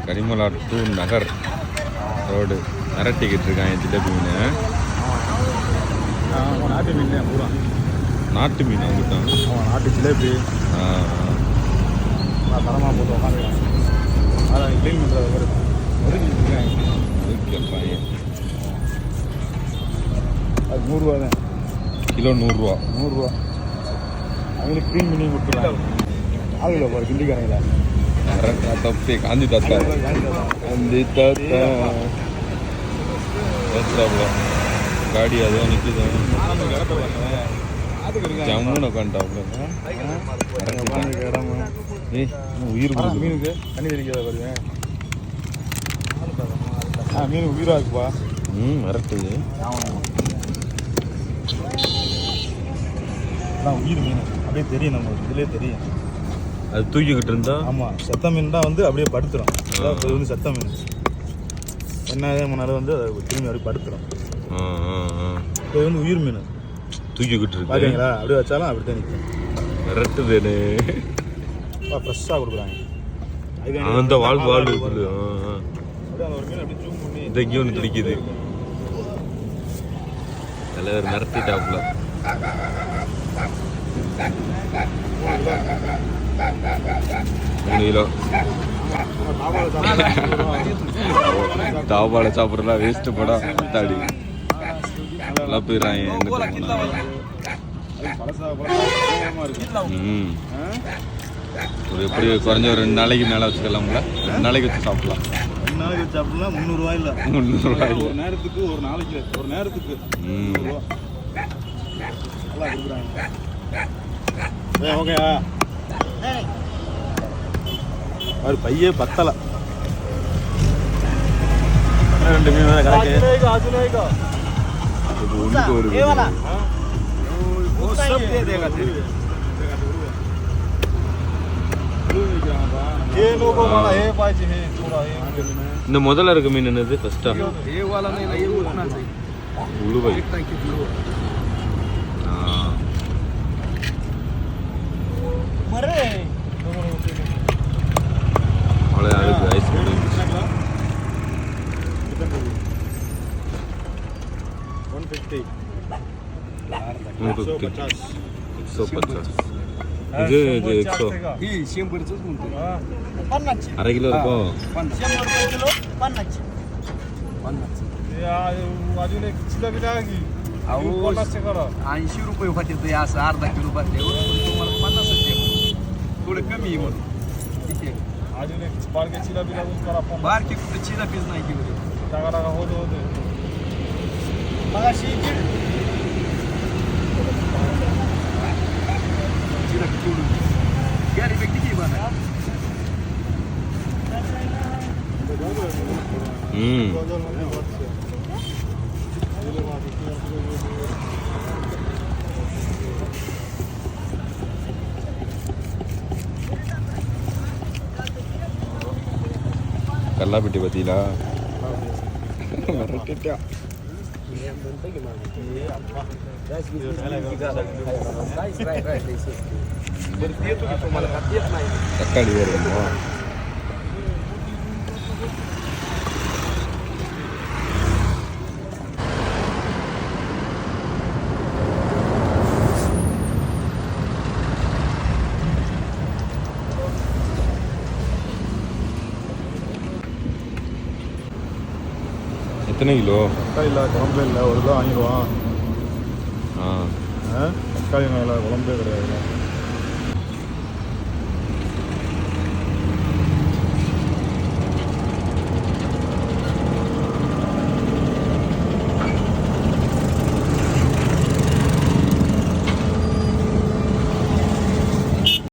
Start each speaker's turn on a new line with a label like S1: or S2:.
S1: கரிமலாட்டூர் நகர் road மிரட்டிக்கிட்டு இருக்காங்க ஜிலேபி மீன்.
S2: நாட்டு மீன் பூரா
S1: நாட்டு மீன் அவங்ககிட்ட.
S2: நாட்டு ஜிலேபி தரமாக போட்டு உட்காந்துருக்காங்க. அதை க்ளீன் பண்ணுறது ஒரு
S1: கேட்பாங்க.
S2: அது 100 ரூபா தான்
S1: கிலோ 100 ரூபா.
S2: அவங்களுக்கு க்ளீன் பண்ணி கொடுத்துருக்காங்க. ஆளுங்கள போகிற கிண்டிக்காரங்களா
S1: தப்பே காந்தி தாத்தா காடி அதுவும் நிற்குது. ஜம்முன்னு உட்காந்துட்டாப்ல. உயிர்
S2: மீனுக்கு தண்ணி தெளிக்காத பாருங்க. மீன் உயிராக இருக்குப்பா.
S1: மிரட்டுது.
S2: அதான் உயிர் மீன் அப்படியே தெரியும், நம்ம இதுலேயே தெரியும்.
S1: அது தூக்கிக்கிட்டு இருந்தா.
S2: ஆமாம், செத்த மீன் தான் வந்து அப்படியே படுத்துரும். அது வந்து செத்த மீன் என்ன பண்ணாலும் வந்து அதை திரும்பி அப்படியே படுத்துரும். இது வந்து உயிர் மீன்
S1: தூக்கிக்கிட்டு இருக்கு.
S2: பாத்தீங்களா? அப்படியே வச்சாலும் அப்படி தான் நிற்கும்.
S1: மிரட்டுது.
S2: ஃப்ரெஷ்ஷாக கொடுக்குறாங்க.
S1: அந்த வாழ் இருக்குது.
S2: ஒரு மீன் அப்படியே ஜூம் பண்ணி
S1: இந்த இங்கே ஒன்று துடிக்குது. தலைவர் மிரட்டிட்டாப்புல. கிலோ தாபால சாப்பிட்றலாம் வேஸ்ட்டு படம் தாடி நல்லா போயிடுறாங்க. ஒரு எப்படி குறைஞ்ச ஒரு 2 நாளைக்கு மேலே வச்சுக்கலாம்ல. 2 நாளைக்கு வச்சு சாப்பிடலாம்.
S2: 2 நாளைக்கு வச்சு சாப்பிடலாம். 300 ரூபாய் இல்லை,
S1: 300 ரூபாய்
S2: ஒரு நேரத்துக்கு. ஒரு நாளைக்கு ஒரு நேரத்துக்கு 300 ரூபா நல்லா கொடுக்குறாங்க. ஓகேயா? அது பையே பத்தலை. 2 மீன் கணக்கு.
S1: ஒன்றுக்கு ஒரு இந்த முதல்ல இருக்க மீன் என்னது? ஃபர்ஸ்டா உழுவை. அவ்வளோ அதுக்கு ஐஸ்கிரீம்
S2: 150.
S1: 150. இது 100. அரை கிலோ இருக்கும்.
S3: 80 रुपये होते ते असं अर्धा किलो भरल्यावर तुम्हाला 50 द्या. थोडं कमी आहे म्हणून.
S2: अजून एक बारके चिलापी लागून करा.
S3: बारकी कुठे चिलापीच नाही की
S2: टाका टाका होते
S3: चिलापी सोडून गॅरी बॅग किती बघा.
S1: கல்லாப்பட்டி பத்திலா மிரட்டிட்டா. தக்காளி வேறுமா? எத்தனை கிலோ?
S2: தக்காளி இல்லை, குழம்பே இல்லை. 1 கிலோ வாங்கிடுவான். தக்காளி இல்லை, குழம்பே கிடையாது.